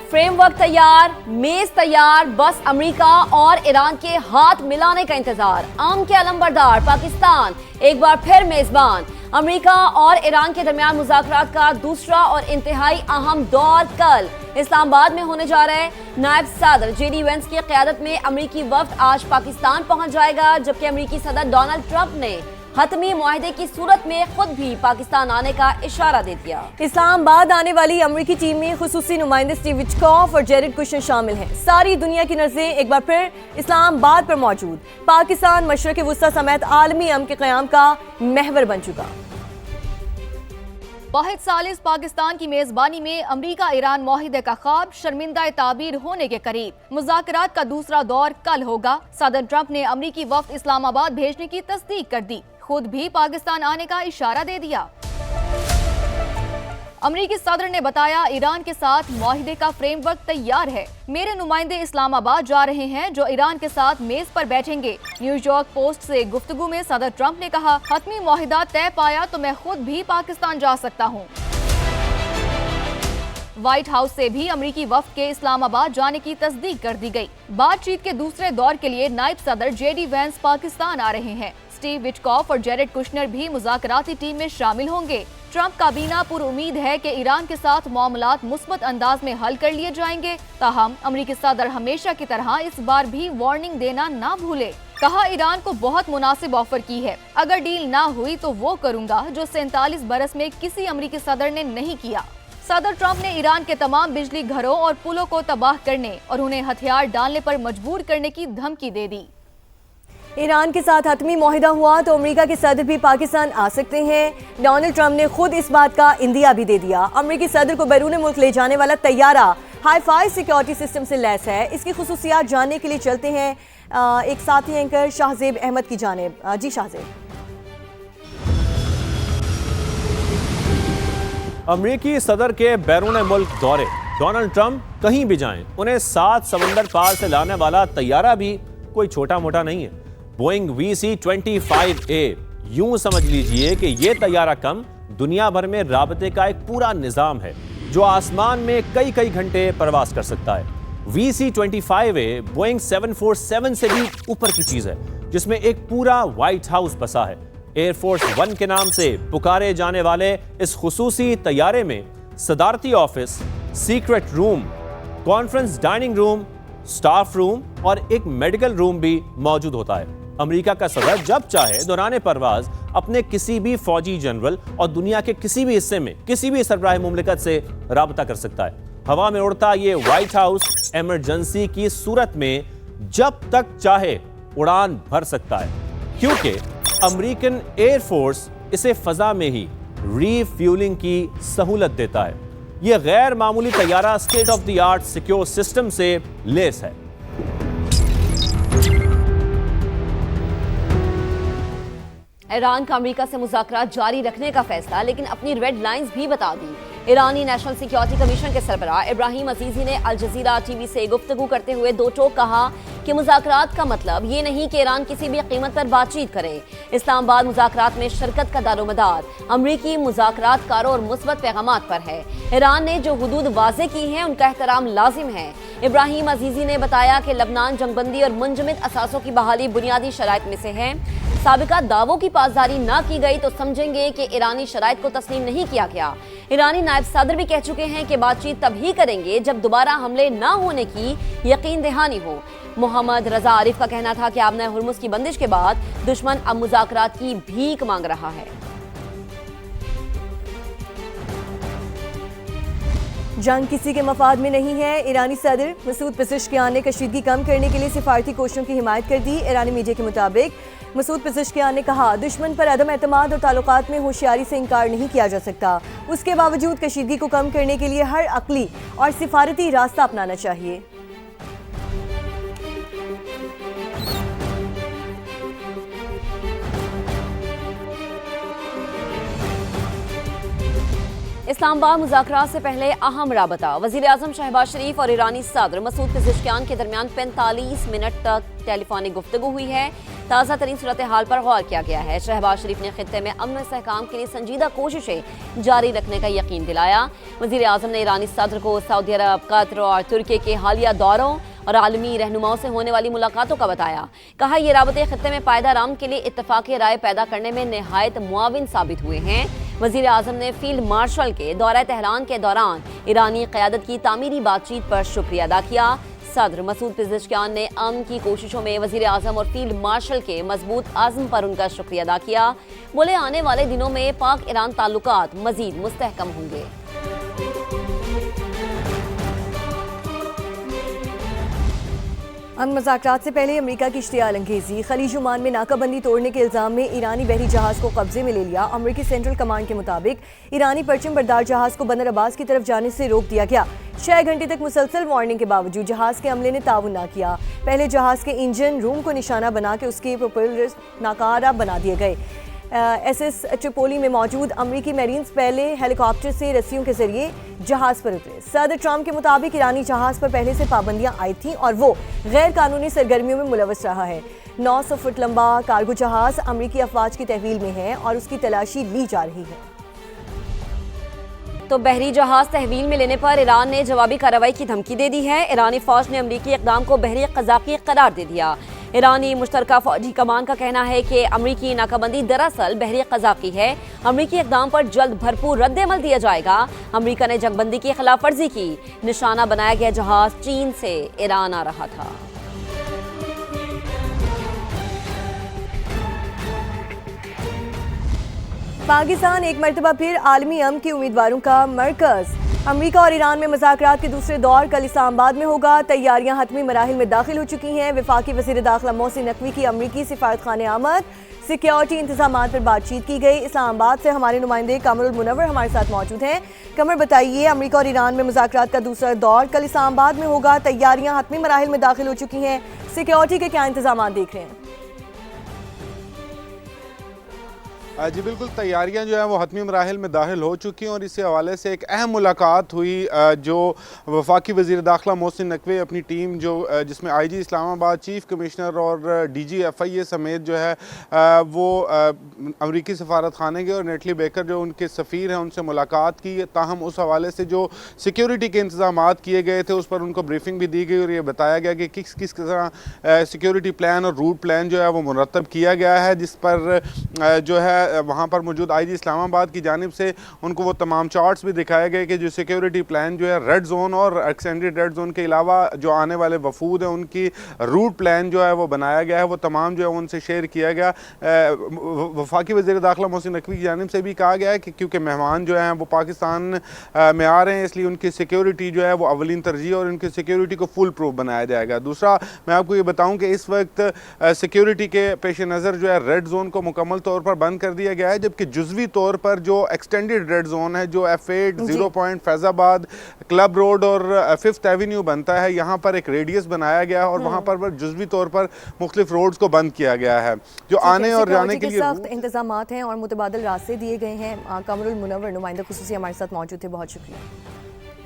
Framework तैयार, मेज तैयार, बस अमेरिका और ईरान के हाथ मिलाने का इंतजार। आम के अलंबरदार पाकिस्तान एक बार फिर मेजबान। अमेरिका और ईरान के दरमियान मुज़ाकरात का दूसरा और इंतहाई अहम दौर कल इस्लामाबाद में होने जा रहे। नायब सदर जेडी वेंस की क़यादत में अमेरिकी वफ्द आज पाकिस्तान पहुंच जाएगा, जबकि अमेरिकी सदर डोनाल्ड ट्रंप ने हतमी मुआहदे की सूरत में खुद भी पाकिस्तान आने का इशारा दे दिया। इस्लामाबाद आने वाली अमेरिकी टीम में खुसूसी नुमाइंदे स्टीव विटकॉफ और जेरेड कुशनर शामिल हैं। सारी दुनिया की नजरें एक बार फिर इस्लामाबाद पर मौजूद। पाकिस्तान मशरक़ वुस्ता समेत आलमी अमन के क़याम का महवर बन चुका। वाहिद सालिस पाकिस्तान की मेजबानी में अमेरिका ईरान मुआहदे का ख्वाब शर्मिंदा ताबीर होने के करीब। मुज़ाकरात का दूसरा दौर कल होगा। सदर ट्रंप ने अमेरिकी वफ्द इस्लामाबाद भेजने की तस्दीक कर दी, खुद भी पाकिस्तान आने का इशारा दे दिया। अमेरिकी सदर ने बताया, ईरान के साथ मुआहदे का फ्रेमवर्क तैयार है। मेरे नुमाइंदे इस्लामाबाद जा रहे हैं जो ईरान के साथ मेज पर बैठेंगे। न्यूयॉर्क पोस्ट से गुफ्तगू में सदर ट्रंप ने कहा, हतमी मुआहिदा तय पाया तो मैं खुद भी पाकिस्तान जा सकता हूँ। व्हाइट हाउस से भी अमेरिकी वफ्द के इस्लामाबाद जाने की तस्दीक कर दी गई। बातचीत के दूसरे दौर के लिए नायब सदर जेडी वेंस पाकिस्तान आ रहे हैं। स्टीव विटकॉफ और जेरेड कुशनर भी मुज़ाकराती टीम में शामिल होंगे। ट्रंप काबीना पुरुमीद है कि ईरान के साथ मामलात मुस्बत अंदाज में हल कर लिए जाएंगे। ताहम अमेरिकी सदर हमेशा की तरह इस बार भी वार्निंग देना ना भूले। कहा, ईरान को बहुत मुनासिब ऑफर की है, अगर डील ना हुई तो वो करूंगा जो 47 बरस में किसी अमेरिकी सदर ने नहीं किया। सदर ट्रंप ने ईरान के तमाम बिजली घरों और पुलों को तबाह करने और उन्हें हथियार डालने पर मजबूर करने की धमकी दे दी। ईरान के साथ हतमी मुआहिदा हुआ तो अमेरिका के सदर भी पाकिस्तान आ सकते हैं। डोनाल्ड ट्रंप ने खुद इस बात का इंदिया भी दे दिया। अमेरिकी सदर को बैरून मुल्क ले जाने वाला तैयारा हाई-फाई सिक्योरिटी सिस्टम से लैस है। इसकी खुसूसियात जानने के लिए चलते हैं एक साथी एंकर शाहजेब अहमद की जानिब। जी शाहजेब। अमेरिकी सदर के बैरून मुल्क दौरे, डोनाल्ड ट्रंप कहीं भी जाएं, उन्हें 7 समंदर पार से लाने वाला तैयारा भी कोई छोटा मोटा नहीं है। बोइंग VC-25A, यूं समझ लीजिए कि ये तैयारा कम दुनिया भर में राबते का एक पूरा निजाम है जो आसमान में कई कई घंटे परवास कर सकता है। VC-25A बोइंग 747 से भी ऊपर की चीज है, जिसमें एक पूरा व्हाइट हाउस बसा है। एयरफोर्स 1 के नाम से पुकारे जाने वाले इस खुसूसी तैयारे में सदारती office, secret room, conference dining room, staff room और एक मेडिकल रूम भी मौजूद होता है। अमेरिका का सदर जब चाहे दौरान परवाज अपने किसी भी फौजी जनरल और दुनिया के किसी भी हिस्से में किसी भी सरबराह मुमलिकत से राबता कर सकता है। हवा में उड़ता ये व्हाइट हाउस इमरजेंसी की सूरत में जब तक चाहे उड़ान भर सकता है, क्योंकि अमेरिकन एयरफोर्स इसे फजा में ही रीफ्यूलिंग की सहूलत देता है। यह गैर मामूली तैयारा state of the art secure system से लेस है। ईरान का अमेरिका से मुज़ाकरात जारी रखने का फैसला, लेकिन अपनी रेड लाइंस भी बता दी। ईरानी नेशनल सिक्योरिटी कमीशन के सरबराह इब्राहिम अजीजी ने अल जजीरा टीवी से गुफ्तगू करते हुए दो टोक कहा कि मुज़ाकरात का मतलब ये नहीं कि ईरान किसी भी कीमत पर बातचीत करे। इस्लामाबाद मुज़ाकरात में शिरकत का दारोमदार अमरीकी मुज़ाकरात कारों और मुस्बत पैगामात पर है। ईरान ने जो हुदूद वाज़े की हैं उनका एहतराम लाजिम है। इब्राहिम अजीजी ने बताया कि लबनान जंगबंदी और मुंजमद असासों की बहाली बुनियादी शराइत में से है। साबिका दावों की पासदारी ना की गई तो समझेंगे कि ईरानी शराइत को तस्लीम नहीं किया गया। ईरानी नायब सदर भी कह चुके हैं कि बातचीत तभी करेंगे जब दोबारा हमले ना होने की यकीन दहानी हो। मोहम्मद रजा आरिफ का कहना था कि आबना हुर्मुज की बंदिश के बाद दुश्मन अब मुज़ाकरात की भीख मांग रहा है। जंग किसी के मफाद में नहीं है। ईरानी सदर मसूद पेज़ेश्कियान ने कशीदगी कम करने के लिए सिफारती कोशिशों की हिमायत कर दी। ईरानी मीडिया के मुताबिक मसूद पेज़ेश्कियान ने कहा, दुश्मन पर अदम एतमाद और ताल्लुकात में होशियारी से इनकार नहीं किया जा सकता। उसके बावजूद कशीदगी को कम करने के लिए हर अक्ली और सिफारती रास्ता अपनाना चाहिए। इस्लामाबाद मुज़ाकरात से पहले अहम राबता। वज़ीर आज़म शहबाज शरीफ और ईरानी सदर मसूद पेज़ेश्कियान के दरमियान 45 मिनट तक टेलीफोनिक गुफ्तगू हुई है। ताज़ा तरीन सूरत हाल पर गौर किया गया है। शहबाज शरीफ ने खित्ते में अमन इस्तेहकाम के लिए संजीदा कोशिशें जारी रखने का यकीन दिलाया। वज़ीर आज़म ने ईरानी सदर को सऊदी अरब, कतर और तुर्की के हालिया दौरों और आलमी रहनुमाओं से होने वाली मुलाकातों का बताया। कहा ये राबते खित्ते में पायदार अमन के लिए इत्तफाक़ी राय पैदा करने में नहायत मुआविन साबित हुए हैं। वज़ीर आज़म ने फील्ड मार्शल के दौरा तेहरान के दौरान ईरानी क़यादत की तामीरी बातचीत पर शुक्रिया अदा किया। सदर मसूद पेज़ेश्कियान ने अमन की कोशिशों में वज़ीर आज़म और फील्ड मार्शल के मजबूत आज़म पर उनका शुक्रिया अदा किया। बोले आने वाले दिनों में पाक ईरान ताल्लुकात मज़ीद मुस्तहकम होंगे। अमन मुज़ाकरात से पहले अमेरिका की इश्तियाल अंगेज़ी। खलीज ओमान में नाकाबंदी तोड़ने के इल्ज़ाम में ईरानी बहरी जहाज़ को कब्जे में ले लिया। अमेरिकी सेंट्रल कमांड के मुताबिक ईरानी परचम बरदार जहाज़ को बंदर अब्बास की तरफ जाने से रोक दिया गया। 6 घंटे तक मुसलसल वार्निंग के बावजूद जहाज़ के अमले ने ताउन न किया। पहले जहाज़ के इंजन रूम को निशाना बना के उसके प्रोपेलर्स नाकारा बना दिए गए। एसएस ट्रिपोली में मौजूद अमेरिकी मैरीन्स पहले हेलीकॉप्टर से रस्सियों के जरिए जहाज़ पर उतरे। सदर ट्रंप के मुताबिक ईरानी जहाज़ पर पहले से पाबंदियां आई थीं और वो गैर कानूनी सरगर्मियों में मुलव्वस रहा है। 900 फुट लंबा कार्गो जहाज़ अमेरिकी अफवाज की तहवील में है और उसकी तलाशी ली जा रही है। तो बहरी जहाज तहवील में लेने पर ईरान ने जवाबी कार्रवाई की धमकी दे दी है। ईरानी फौज ने अमेरिकी इक़दाम को बहरी क़ज़ाक़ी करार दे दिया। ईरानी मुश्तरका फौजी कमान का कहना है कि अमेरिकी नाकाबंदी दरअसल बहरी क़ज़ाक़ी है। अमेरिकी इक़दाम पर जल्द भरपूर रद्द-ए-अमल दिया जाएगा। अमेरिका ने जंगबंदी की खिलाफ वर्जी की। निशाना बनाया गया जहाज चीन से ईरान आ रहा था। पाकिस्तान एक मरतबा फिर आलमी अमन के उम्मीदवारों का मरकज़। अमेरिका और ईरान में मुज़ाकरात के दूसरे दौर कल इस्लामाबाद में होगा। तैयारियां हतमी मराहिल में दाखिल हो चुकी हैं। वफाकी वज़ीर दाखिला मोहसिन नकवी की अमेरिकी सिफारतखाने आमद। सिक्योरिटी इंतजामात पर बातचीत की गई। इस्लामाबाद से हमारे नुमाइंदे कमरुल मुनव्वर हमारे साथ मौजूद हैं। कमर, बताइए, अमेरिका और ईरान में मुज़ाकरात का दूसरा दौर कल इस्लामाबाद में होगा। तैयारियां हतमी मराहिल में दाखिल हो चुकी हैं। सिक्योरिटी के क्या इंतजाम देख रहे हैं? जी बिल्कुल, तैयारियां जो है वो हतमी मराहिल में दाखिल हो चुकी हैं और इसी हवाले से एक अहम मुलाकात हुई जो वफाकी वज़ीर दाखिला मोहसिन नकवी अपनी टीम जो जिसमें IG इस्लामाबाद, चीफ़ कमिश्नर और DG FIA समेत जो है वो अमरीकी सफारत खाने के और नेटली बेकर जो उनके सफ़ीर हैं उनसे मुलाकात की। ताहम उस हवाले से जो सिक्योरिटी के इंतजाम किए गए थे उस पर उनको ब्रीफिंग भी दी गई और ये बताया गया कि किस किस तरह सिक्योरिटी प्लान और रूट प्लान जो है वो मुरतब किया गया है, जिस पर जो है वहाँ पर मौजूद IG इस्लामाबाद की जानिब से उनको वो तमाम चार्ट्स भी दिखाए गए कि जो सिक्योरिटी प्लान जो है रेड जोन और एक्सटेंडेड रेड जोन के अलावा जो आने वाले वफूद हैं उनकी रूट प्लान जो है वो बनाया गया है, वो तमाम जो है उनसे शेयर किया गया। वफाकी वज़ीर दाखिला मोहसिन नकवी की जानिब से भी कहा गया है कि क्योंकि मेहमान जो हैं वो पाकिस्तान में आ रहे हैं, इसलिए उनकी सिक्योरिटी जो है वो अवलिन तरजीह और उनकी सिक्योरिटी को फुल प्रूफ बनाया जाएगा। दूसरा, मैं आपको ये बताऊँ कि इस वक्त सिक्योरिटी के पेश नज़र जो है रेड जोन को मुकम्मल तौर पर बंद कर दिया गया है, जबकि जुज़वी तौर पर जो एक्सटेंडेड रेड जोन है जो F8 0 point Faizabad club road और 5th एवेन्यू बनता है, यहाँ पर एक रेडियस बनाया गया है और वहाँ पर जुज़वी तौर पर मुख्तलिफ रोड्स को बंद किया गया है जो आने और जाने के लिए सख्त इंतजामात हैं और मुतबादल रास्ते दिए गए हैं। कमरुल मुनव्वर नुमाइंदा खुसूसी हमारे साथ मौजूद थे, बहुत शुक्रिया।